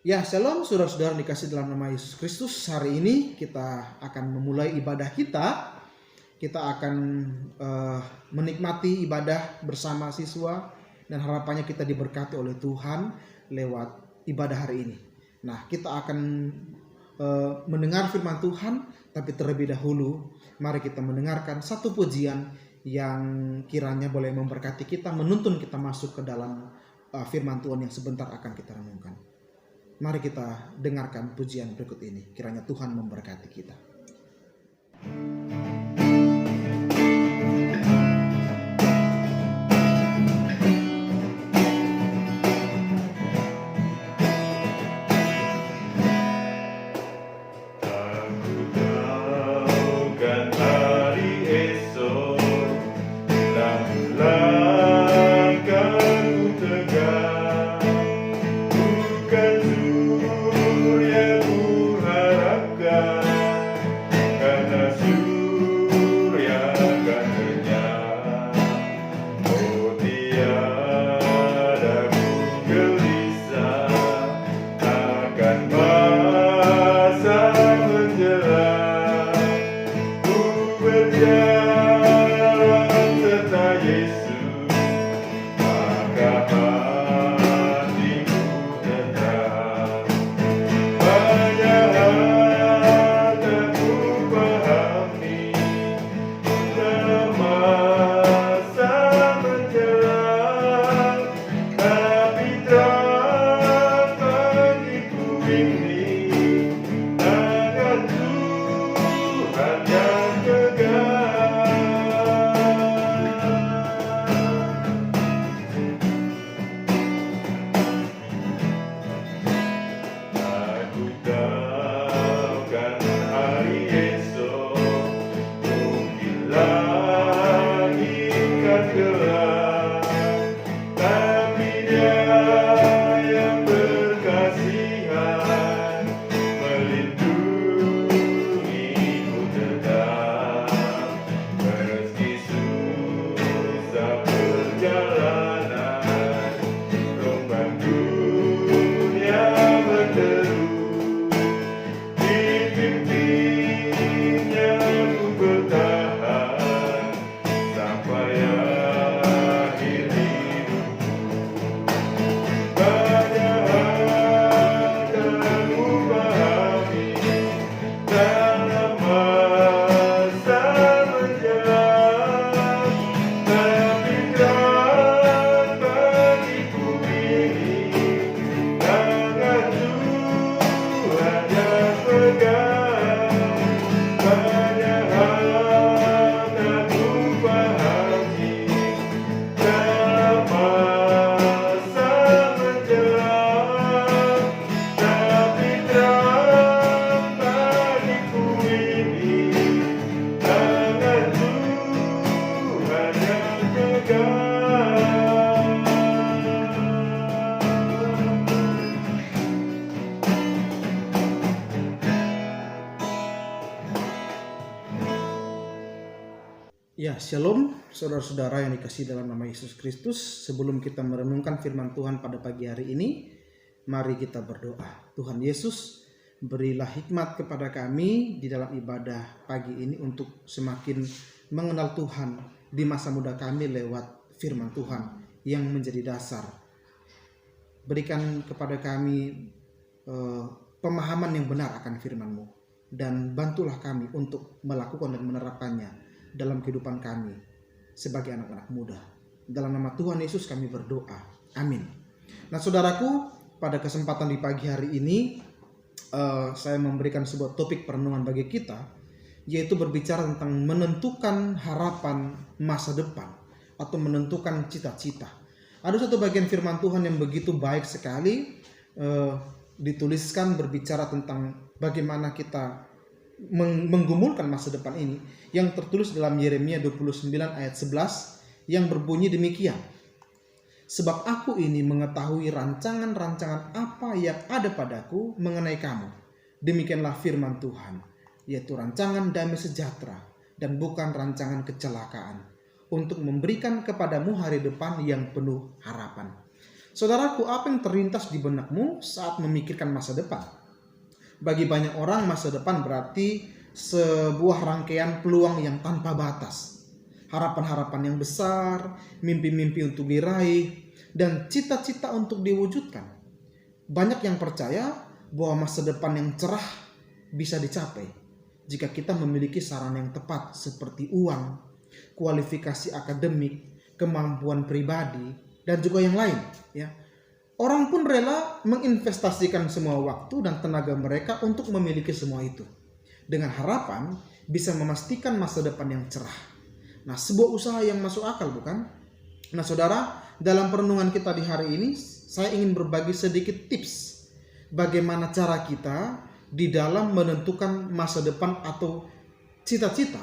Ya, shalom saudara-saudara dikasih dalam nama Yesus Kristus. Hari ini kita akan memulai ibadah kita. Kita akan menikmati ibadah bersama siswa dan harapannya kita diberkati oleh Tuhan lewat ibadah hari ini. Nah, kita akan mendengar firman Tuhan, tapi terlebih dahulu mari kita mendengarkan satu pujian yang kiranya boleh memberkati kita, menuntun kita masuk ke dalam firman Tuhan yang sebentar akan kita renungkan. Mari kita dengarkan pujian berikut ini. Kiranya Tuhan memberkati kita. Ya, shalom saudara-saudara yang dikasihi dalam nama Yesus Kristus. Sebelum kita merenungkan firman Tuhan pada pagi hari ini, mari kita berdoa. Tuhan Yesus, berilah hikmat kepada kami di dalam ibadah pagi ini untuk semakin mengenal Tuhan di masa muda kami lewat firman Tuhan yang menjadi dasar. Berikan kepada kami pemahaman yang benar akan firman-Mu, dan bantulah kami untuk melakukan dan menerapkannya dalam kehidupan kami sebagai anak-anak muda. Dalam nama Tuhan Yesus kami berdoa. Amin. Nah, saudaraku, pada kesempatan di pagi hari ini saya memberikan sebuah topik perenungan bagi kita, yaitu berbicara tentang menentukan harapan masa depan atau menentukan cita-cita. Ada satu bagian firman Tuhan yang begitu baik sekali dituliskan berbicara tentang bagaimana kita menggumulkan masa depan ini, yang tertulis dalam Yeremia 29 ayat 11 yang berbunyi demikian. Sebab aku ini mengetahui rancangan-rancangan apa yang ada padaku mengenai kamu. Demikianlah firman Tuhan, yaitu rancangan damai sejahtera dan bukan rancangan kecelakaan, untuk memberikan kepadamu hari depan yang penuh harapan. Saudaraku, apa yang terlintas di benakmu saat memikirkan masa depan? Bagi banyak orang, masa depan berarti sebuah rangkaian peluang yang tanpa batas. Harapan-harapan yang besar, mimpi-mimpi untuk diraih, dan cita-cita untuk diwujudkan. Banyak yang percaya bahwa masa depan yang cerah bisa dicapai jika kita memiliki sarana yang tepat seperti uang, kualifikasi akademik, kemampuan pribadi, dan juga yang lain. Ya, orang pun rela menginvestasikan semua waktu dan tenaga mereka untuk memiliki semua itu, dengan harapan bisa memastikan masa depan yang cerah. Nah, sebuah usaha yang masuk akal, bukan? Nah, saudara, dalam perenungan kita di hari ini, saya ingin berbagi sedikit tips bagaimana cara kita di dalam menentukan masa depan atau cita-cita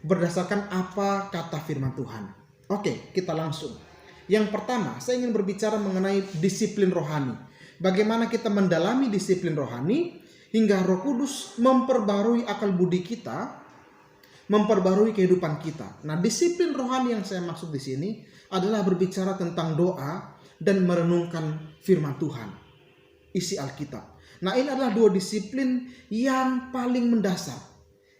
berdasarkan apa kata firman Tuhan. Oke, kita langsung. Yang pertama, saya ingin berbicara mengenai disiplin rohani. Bagaimana kita mendalami disiplin rohani hingga Roh Kudus memperbarui akal budi kita, memperbarui kehidupan kita. Nah, disiplin rohani yang saya maksud di sini adalah berbicara tentang doa dan merenungkan firman Tuhan, isi Alkitab. Nah, ini adalah dua disiplin yang paling mendasar,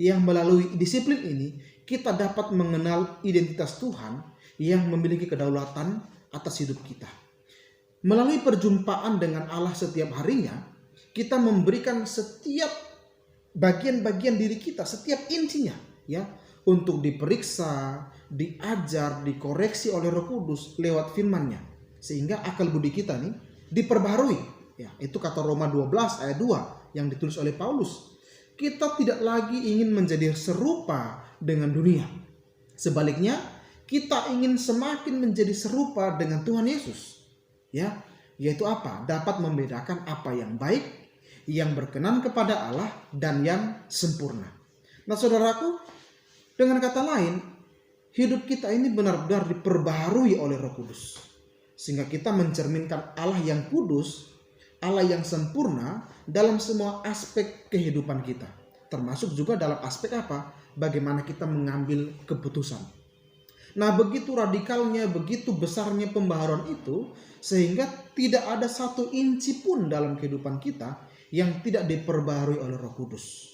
yang melalui disiplin ini kita dapat mengenal identitas Tuhan yang memiliki kedaulatan atas hidup kita. Melalui perjumpaan dengan Allah setiap harinya, kita memberikan setiap bagian-bagian diri kita, setiap intinya, ya, untuk diperiksa, diajar, dikoreksi oleh Roh Kudus lewat firman-Nya, sehingga akal budi kita nih diperbarui. Ya, itu kata Roma 12 ayat 2 yang ditulis oleh Paulus. Kita tidak lagi ingin menjadi serupa dengan dunia. Sebaliknya, kita ingin semakin menjadi serupa dengan Tuhan Yesus. Ya, yaitu apa? Dapat membedakan apa yang baik, yang berkenan kepada Allah, dan yang sempurna. Nah, saudaraku, dengan kata lain, hidup kita ini benar-benar diperbaharui oleh Roh Kudus, sehingga kita mencerminkan Allah yang kudus, Allah yang sempurna dalam semua aspek kehidupan kita. Termasuk juga dalam aspek apa? Bagaimana kita mengambil keputusan. Nah, begitu radikalnya, begitu besarnya pembaharuan itu, sehingga tidak ada satu inci pun dalam kehidupan kita yang tidak diperbaharui oleh Roh Kudus.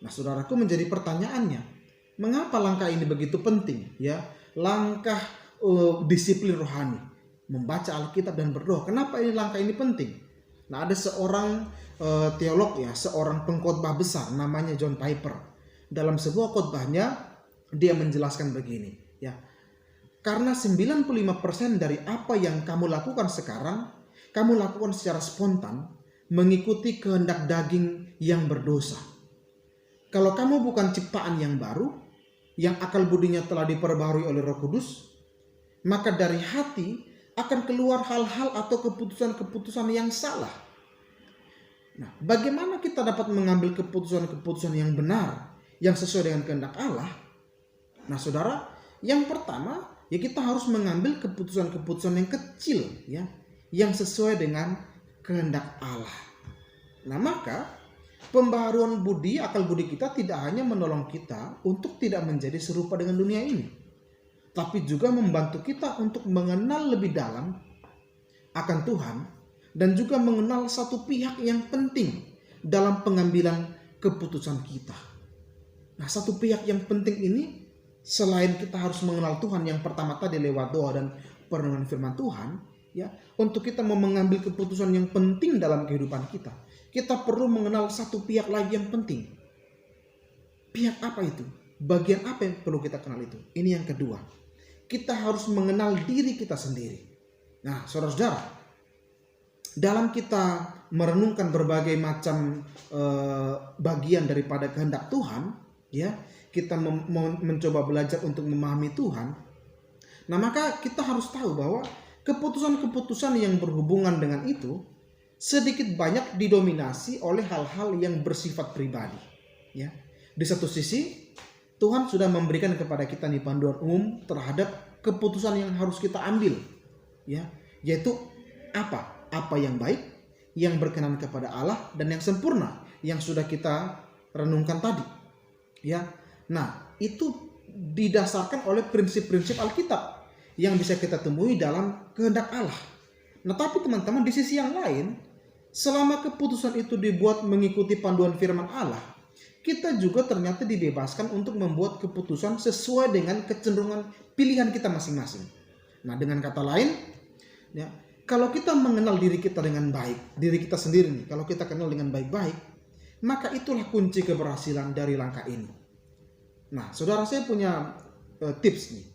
Nah, saudaraku, menjadi pertanyaannya, mengapa langkah ini begitu penting? Ya, langkah disiplin rohani, membaca Alkitab dan berdoa. Kenapa langkah ini penting? Nah, ada seorang teolog, ya, seorang pengkhotbah besar namanya John Piper. Dalam sebuah khotbahnya dia menjelaskan begini, ya. Karena 95% dari apa yang kamu lakukan sekarang, kamu lakukan secara spontan, mengikuti kehendak daging yang berdosa. Kalau kamu bukan ciptaan yang baru, yang akal budinya telah diperbaharui oleh Roh Kudus, maka dari hati akan keluar hal-hal atau keputusan-keputusan yang salah. Nah, bagaimana kita dapat mengambil keputusan-keputusan yang benar, yang sesuai dengan kehendak Allah? Nah, saudara, yang pertama, ya, kita harus mengambil keputusan-keputusan yang kecil, ya, yang sesuai dengan kehendak Allah. Nah, maka pembaharuan budi, akal budi kita tidak hanya menolong kita untuk tidak menjadi serupa dengan dunia ini, tapi juga membantu kita untuk mengenal lebih dalam akan Tuhan dan juga mengenal satu pihak yang penting dalam pengambilan keputusan kita. Nah, satu pihak yang penting ini, selain kita harus mengenal Tuhan yang pertama tadi lewat doa dan perenungan firman Tuhan, ya, untuk kita mau mengambil keputusan yang penting dalam kehidupan kita, kita perlu mengenal satu pihak lagi yang penting. Pihak apa itu? Bagian apa yang perlu kita kenal itu? Ini yang kedua. Kita harus mengenal diri kita sendiri. Nah, saudara-saudara, dalam kita merenungkan berbagai macam bagian daripada kehendak Tuhan, ya, kita mencoba belajar untuk memahami Tuhan. Nah, maka kita harus tahu bahwa keputusan-keputusan yang berhubungan dengan itu sedikit banyak didominasi oleh hal-hal yang bersifat pribadi. Ya, di satu sisi Tuhan sudah memberikan kepada kita nih panduan umum terhadap keputusan yang harus kita ambil, ya, yaitu apa yang baik, yang berkenan kepada Allah, dan yang sempurna yang sudah kita renungkan tadi, ya. Nah, itu didasarkan oleh prinsip-prinsip Alkitab yang bisa kita temui dalam kehendak Allah. Nah, tapi teman-teman, di sisi yang lain, selama keputusan itu dibuat mengikuti panduan firman Allah, kita juga ternyata dibebaskan untuk membuat keputusan sesuai dengan kecenderungan pilihan kita masing-masing. Nah, dengan kata lain, ya, kalau kita mengenal diri kita dengan baik, diri kita sendiri nih, kalau kita kenal dengan baik-baik, maka itulah kunci keberhasilan dari langkah ini. Nah, saudara, saya punya tips nih.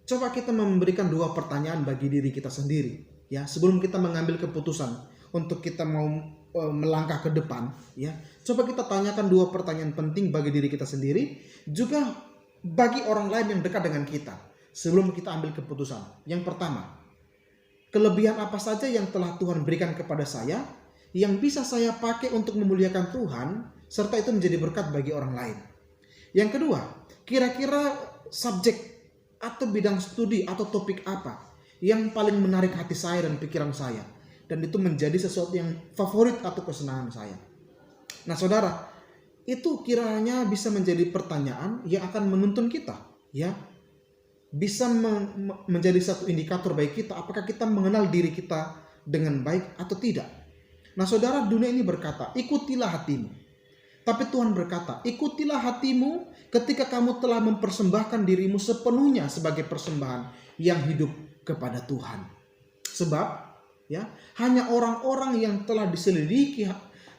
Coba kita memberikan 2 pertanyaan bagi diri kita sendiri, ya, sebelum kita mengambil keputusan untuk kita mau melangkah ke depan, ya. Coba kita tanyakan 2 pertanyaan penting bagi diri kita sendiri, juga bagi orang lain yang dekat dengan kita sebelum kita ambil keputusan. Yang pertama, kelebihan apa saja yang telah Tuhan berikan kepada saya yang bisa saya pakai untuk memuliakan Tuhan serta itu menjadi berkat bagi orang lain. Yang kedua, kira-kira subjek atau bidang studi atau topik apa yang paling menarik hati saya dan pikiran saya, dan itu menjadi sesuatu yang favorit atau kesenangan saya. Nah, saudara, itu kiranya bisa menjadi pertanyaan yang akan menuntun kita, ya, bisa menjadi satu indikator bagi kita apakah kita mengenal diri kita dengan baik atau tidak. Nah, saudara, dunia ini berkata, ikutilah hatimu. Tapi Tuhan berkata, ikutilah hatimu ketika kamu telah mempersembahkan dirimu sepenuhnya sebagai persembahan yang hidup kepada Tuhan. Sebab, ya, hanya orang-orang yang telah diselidiki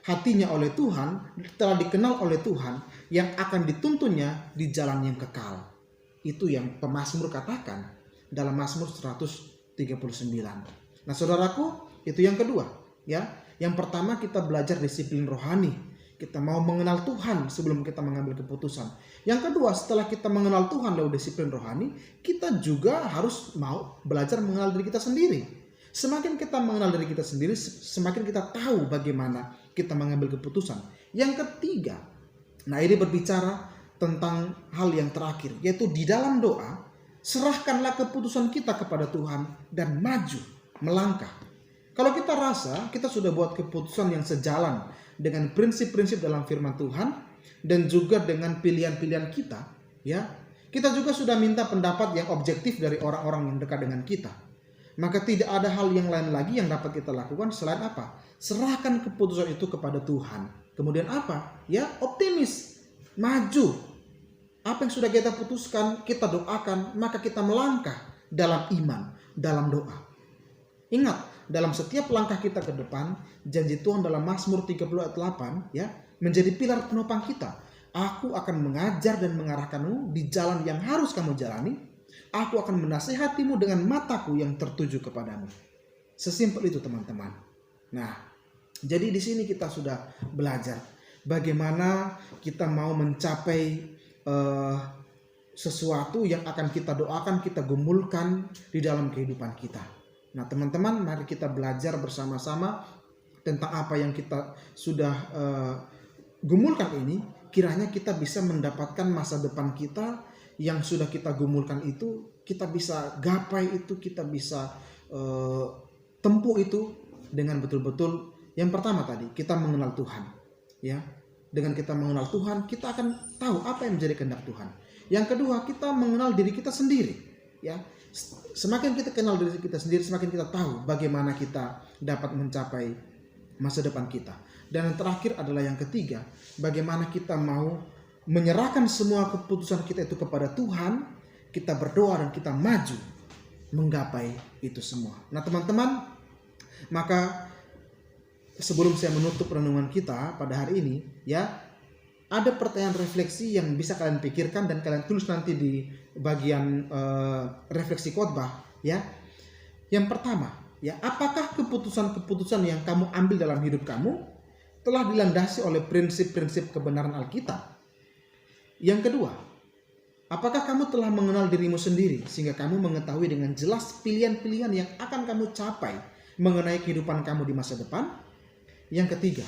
hatinya oleh Tuhan, telah dikenal oleh Tuhan, yang akan dituntunnya di jalan yang kekal. Itu yang pemazmur katakan dalam Mazmur 139. Nah, saudaraku, itu yang kedua, ya. Yang pertama, kita belajar disiplin rohani. Kita mau mengenal Tuhan sebelum kita mengambil keputusan. Yang kedua, setelah kita mengenal Tuhan lalu disiplin rohani, kita juga harus mau belajar mengenal diri kita sendiri. Semakin kita mengenal diri kita sendiri, semakin kita tahu bagaimana kita mengambil keputusan. Yang ketiga, nah, ini berbicara tentang hal yang terakhir, yaitu di dalam doa, serahkanlah keputusan kita kepada Tuhan dan maju, melangkah. Kalau kita rasa kita sudah buat keputusan yang sejalan dengan prinsip-prinsip dalam firman Tuhan dan juga dengan pilihan-pilihan kita, ya, kita juga sudah minta pendapat yang objektif dari orang-orang yang dekat dengan kita. Maka tidak ada hal yang lain lagi yang dapat kita lakukan selain apa? Serahkan keputusan itu kepada Tuhan. Kemudian apa? Ya, optimis, maju. Apa yang sudah kita putuskan, kita doakan, maka kita melangkah dalam iman, dalam doa. Ingat, dalam setiap langkah kita ke depan, janji Tuhan dalam Mazmur 30 ayat 8, ya, menjadi pilar penopang kita. Aku akan mengajar dan mengarahkanmu di jalan yang harus kamu jalani. Aku akan menasihatimu dengan mataku yang tertuju kepadamu. Sesimpel itu, teman-teman. Nah, jadi di sini kita sudah belajar bagaimana kita mau mencapai sesuatu yang akan kita doakan, kita gumulkan di dalam kehidupan kita. Nah, teman-teman, mari kita belajar bersama-sama tentang apa yang kita sudah gumulkan ini. Kiranya kita bisa mendapatkan masa depan kita yang sudah kita gumulkan itu, kita bisa gapai itu, kita bisa tempuh itu dengan betul-betul. Yang pertama tadi, kita mengenal Tuhan, ya. Dengan kita mengenal Tuhan, kita akan tahu apa yang menjadi kehendak Tuhan. Yang kedua, kita mengenal diri kita sendiri, ya. Semakin kita kenal diri kita sendiri, semakin kita tahu bagaimana kita dapat mencapai masa depan kita. Dan yang terakhir adalah yang ketiga, bagaimana kita mau menyerahkan semua keputusan kita itu kepada Tuhan, kita berdoa dan kita maju menggapai itu semua. Nah, teman-teman, maka sebelum saya menutup renungan kita pada hari ini, ya, ada pertanyaan refleksi yang bisa kalian pikirkan dan kalian tulis nanti di bagian refleksi khotbah, ya. Yang pertama, ya, apakah keputusan-keputusan yang kamu ambil dalam hidup kamu telah dilandasi oleh prinsip-prinsip kebenaran Alkitab? Yang kedua, apakah kamu telah mengenal dirimu sendiri sehingga kamu mengetahui dengan jelas pilihan-pilihan yang akan kamu capai mengenai kehidupan kamu di masa depan? Yang ketiga,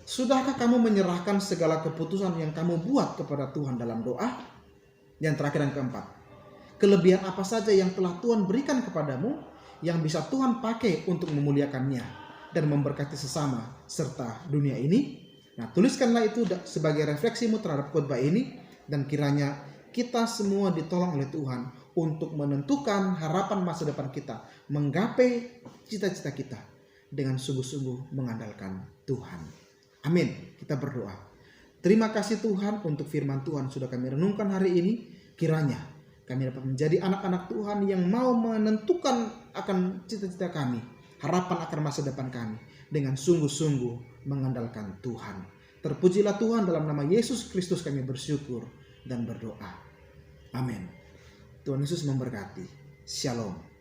sudahkah kamu menyerahkan segala keputusan yang kamu buat kepada Tuhan dalam doa? Yang terakhir, yang keempat, kelebihan apa saja yang telah Tuhan berikan kepadamu yang bisa Tuhan pakai untuk memuliakannya dan memberkati sesama serta dunia ini? Nah, tuliskanlah itu sebagai refleksimu terhadap khotbah ini, dan kiranya kita semua ditolong oleh Tuhan untuk menentukan harapan masa depan kita, menggapai cita-cita kita dengan sungguh-sungguh mengandalkan Tuhan. Amin. Kita berdoa. Terima kasih Tuhan untuk firman Tuhan sudah kami renungkan hari ini. Kiranya kami dapat menjadi anak-anak Tuhan yang mau menentukan akan cita-cita kami, harapan akan masa depan kami dengan sungguh-sungguh mengandalkan Tuhan. Terpujilah Tuhan, dalam nama Yesus Kristus kami bersyukur dan berdoa. Amin. Tuhan Yesus memberkati. Shalom.